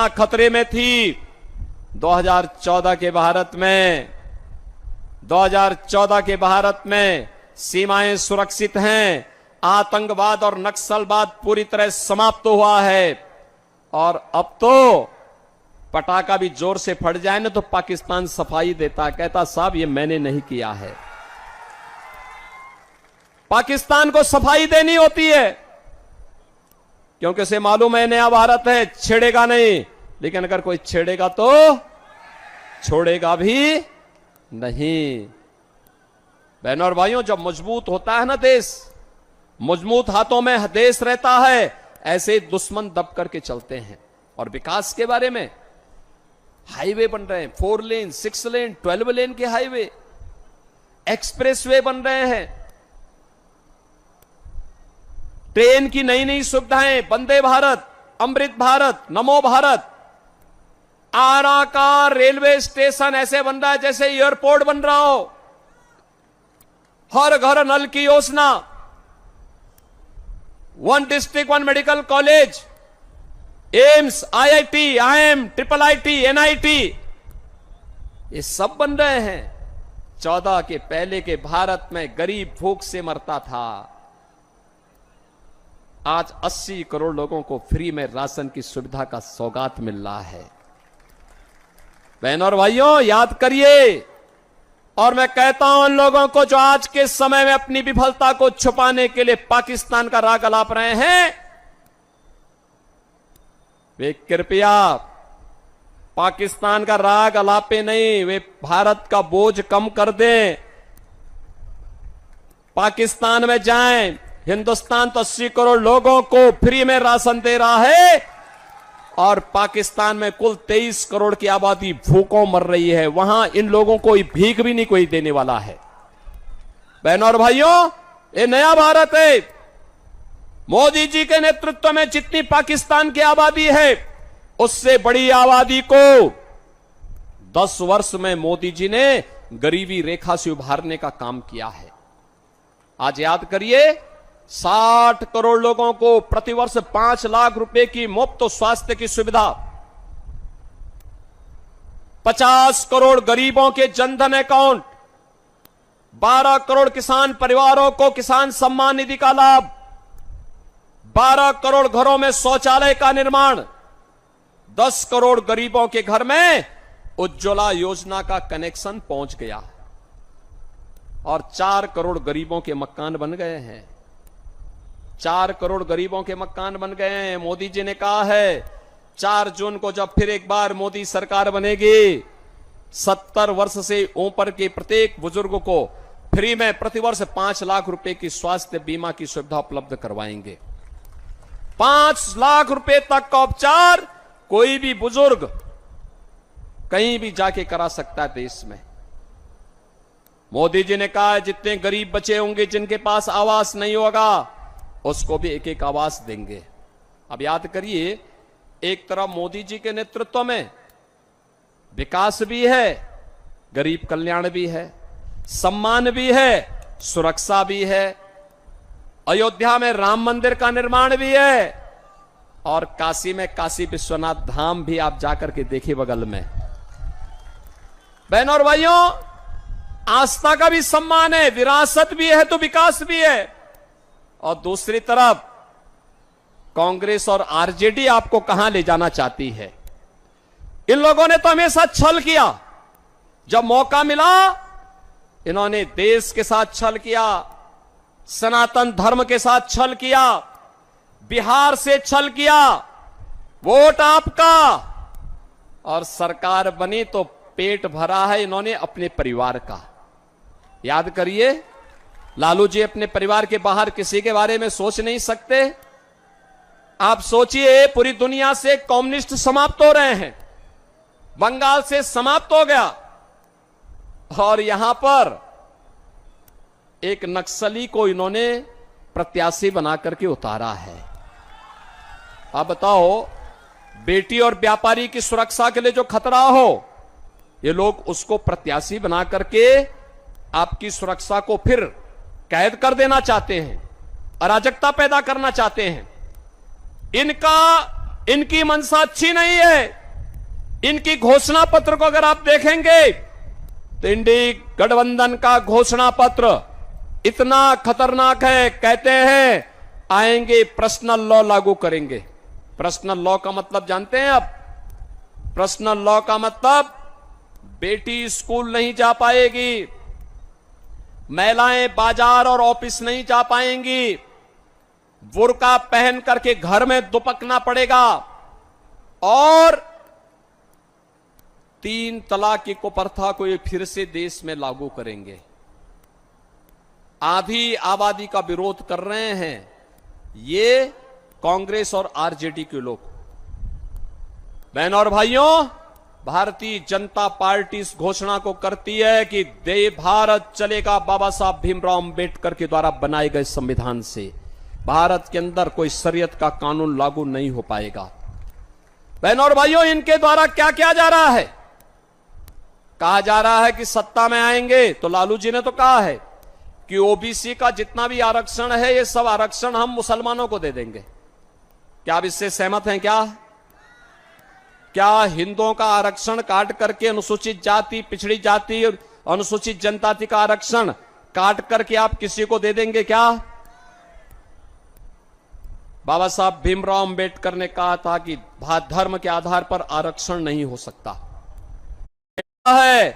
खतरे में थी। 2014 के भारत में सीमाएं सुरक्षित हैं, आतंकवाद और नक्सलवाद पूरी तरह समाप्त हुआ है। और अब तो पटाखा भी जोर से फट जाए ना तो पाकिस्तान सफाई देता, कहता साहब ये मैंने नहीं किया है। पाकिस्तान को सफाई देनी होती है क्योंकि उसे मालूम है नया भारत है, छेड़ेगा नहीं, लेकिन अगर कोई छेड़ेगा तो छोड़ेगा भी नहीं। बहनों और भाइयों, जब मजबूत होता है ना देश, मजबूत हाथों में देश रहता है, ऐसे ही दुश्मन दब करके चलते हैं। और विकास के बारे में, हाईवे बन रहे हैं, 4 लेन, 6 लेन, 12 लेन के हाईवे, एक्सप्रेसवे बन रहे हैं, ट्रेन की नई नई सुविधाएं, वंदे भारत, अमृत भारत, नमो भारत। आरा का रेलवे स्टेशन ऐसे बन रहा है जैसे एयरपोर्ट बन रहा हो। हर घर नल की योजना, 1 district 1 medical college, AIIMS, IIT, IIM, IIIT, NIT, ये सब बन रहे हैं। 14 के पहले के भारत में गरीब भूख से मरता था, आज 80 करोड़ लोगों को फ्री में राशन की सुविधा का सौगात मिल रहा है। बहनों और भाइयों, याद करिए। और मैं कहता हूं उन लोगों को जो आज के समय में अपनी विफलता को छुपाने के लिए पाकिस्तान का राग अलाप रहे हैं, वे कृपया पाकिस्तान का राग अलापे नहीं, वे भारत का बोझ कम कर दें। पाकिस्तान में जाएं। हिंदुस्तान तो 80 करोड़ लोगों को फ्री में राशन दे रहा है और पाकिस्तान में कुल 23 करोड़ की आबादी भूखों मर रही है। वहां इन लोगों को भीख भी नहीं कोई देने वाला है। बहनों और भाइयों, ये नया भारत है। मोदी जी के नेतृत्व में जितनी पाकिस्तान की आबादी है, उससे बड़ी आबादी को 10 वर्ष में मोदी जी ने गरीबी रेखा से उभारने का काम किया है। आज याद करिए, 60 करोड़ लोगों को प्रतिवर्ष 5 लाख रुपए की मुफ्त स्वास्थ्य की सुविधा, 50 करोड़ गरीबों के जनधन अकाउंट, 12 करोड़ किसान परिवारों को किसान सम्मान निधि का लाभ, 12 करोड़ घरों में शौचालय का निर्माण, 10 करोड़ गरीबों के घर में उज्ज्वला योजना का कनेक्शन पहुंच गया और 4 करोड़ गरीबों के मकान बन गए हैं। 4 करोड़ गरीबों के मकान बन गए हैं। मोदी जी ने कहा है 4 जून को जब फिर एक बार मोदी सरकार बनेगी, 70 वर्ष से ऊपर के प्रत्येक बुजुर्ग को फ्री में प्रतिवर्ष 5 लाख रुपए की स्वास्थ्य बीमा की सुविधा उपलब्ध करवाएंगे। 5 लाख रुपए तक का उपचार कोई भी बुजुर्ग कहीं भी जाके करा सकता है देश में। मोदी जी ने कहा है जितने गरीब बचे होंगे जिनके पास आवास नहीं होगा, उसको भी एक एक आवास देंगे। अब याद करिए, एक तरफ मोदी जी के नेतृत्व में विकास भी है, गरीब कल्याण भी है, सम्मान भी है, सुरक्षा भी है, अयोध्या में राम मंदिर का निर्माण भी है और काशी में काशी विश्वनाथ धाम भी आप जाकर के देखिए बगल में। बहनों और भाइयों, आस्था का भी सम्मान है, विरासत भी है तो विकास भी है। और दूसरी तरफ कांग्रेस और आरजेडी आपको कहां ले जाना चाहती है। इन लोगों ने तो हमेशा छल किया, जब मौका मिला इन्होंने देश के साथ छल किया, सनातन धर्म के साथ छल किया, बिहार से छल किया, वोट आपका, और सरकार बनी तो पेट भरा है इन्होंने अपने परिवार का। याद करिए, लालू जी अपने परिवार के बाहर किसी के बारे में सोच नहीं सकते। आप सोचिए, पूरी दुनिया से कम्युनिस्ट समाप्त हो रहे हैं, बंगाल से समाप्त हो गया और यहां पर एक नक्सली को इन्होंने प्रत्याशी बना करके उतारा है। आप बताओ, बेटी और व्यापारी की सुरक्षा के लिए जो खतरा हो, ये लोग उसको प्रत्याशी बना करके आपकी सुरक्षा को फिर कैद कर देना चाहते हैं, अराजकता पैदा करना चाहते हैं। इनका इनकी मंशा अच्छी नहीं है। इनकी घोषणा पत्र को अगर आप देखेंगे तो इंडी गठबंधन का घोषणा पत्र इतना खतरनाक है। कहते हैं आएंगे पर्सनल लॉ लागू करेंगे। पर्सनल लॉ का मतलब जानते हैं आप? पर्सनल लॉ का मतलब बेटी स्कूल नहीं जा पाएगी, महिलाएं बाजार और ऑफिस नहीं जा पाएंगी, बुर्का पहन करके घर में दुपकना पड़ेगा और 3 तलाक की कुप्रथा को ये फिर से देश में लागू करेंगे। आधी आबादी का विरोध कर रहे हैं ये कांग्रेस और आरजेडी के लोग। बहनों और भाइयों, भारतीय जनता पार्टी इस घोषणा को करती है कि दे भारत चलेगा बाबा साहब भीमराव अंबेडकर के द्वारा बनाए गए संविधान से। भारत के अंदर कोई शरीयत का कानून लागू नहीं हो पाएगा। बहनों और भाइयों, इनके द्वारा क्या किया जा रहा है? कहा जा रहा है कि सत्ता में आएंगे तो लालू जी ने तो कहा है कि ओबीसी का जितना भी आरक्षण है ये सब आरक्षण हम मुसलमानों को दे देंगे। क्या आप इससे सहमत हैं? क्या हिंदुओं का आरक्षण काट करके अनुसूचित जाति, पिछड़ी जाति और अनुसूचित जनजाति का आरक्षण काट करके आप किसी को दे देंगे क्या? बाबा साहब भीमराव अंबेडकर ने कहा था कि धर्म के आधार पर आरक्षण नहीं हो सकता है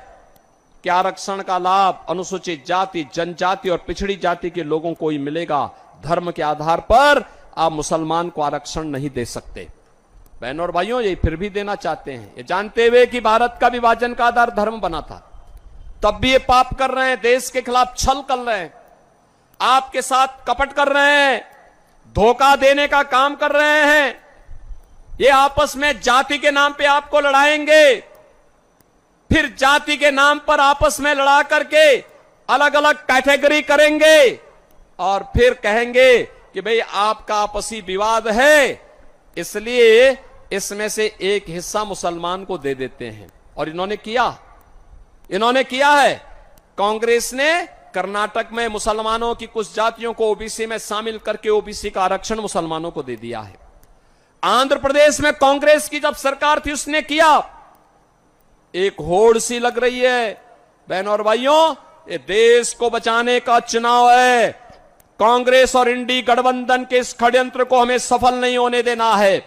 कि आरक्षण का लाभ अनुसूचित जाति, जनजाति और पिछड़ी जाति के लोगों को ही मिलेगा। धर्म के आधार पर आप मुसलमान को आरक्षण नहीं दे सकते। बहनों और भाइयों, ये फिर भी देना चाहते हैं, ये जानते हुए कि भारत का विभाजन का आधार धर्म बना था। तब भी ये पाप कर रहे हैं, देश के खिलाफ छल कर रहे हैं, आपके साथ कपट कर रहे हैं, धोखा देने का काम कर रहे हैं। ये आपस में जाति के नाम पे आपको लड़ाएंगे, फिर जाति के नाम पर आपस में लड़ा करके अलग अलग कैटेगरी करेंगे और फिर कहेंगे कि भाई आपका आपसी विवाद है, इसलिए इसमें से एक हिस्सा मुसलमान को दे देते हैं। और इन्होंने किया है। कांग्रेस ने कर्नाटक में मुसलमानों की कुछ जातियों को ओबीसी में शामिल करके ओबीसी का आरक्षण मुसलमानों को दे दिया है। आंध्र प्रदेश में कांग्रेस की जब सरकार थी उसने किया। एक होड़ सी लग रही है। बहनों और भाइयों, ये देश को बचाने का चुनाव है। कांग्रेस और इंडी गठबंधन के इस षड्यंत्र को हमें सफल नहीं होने देना है।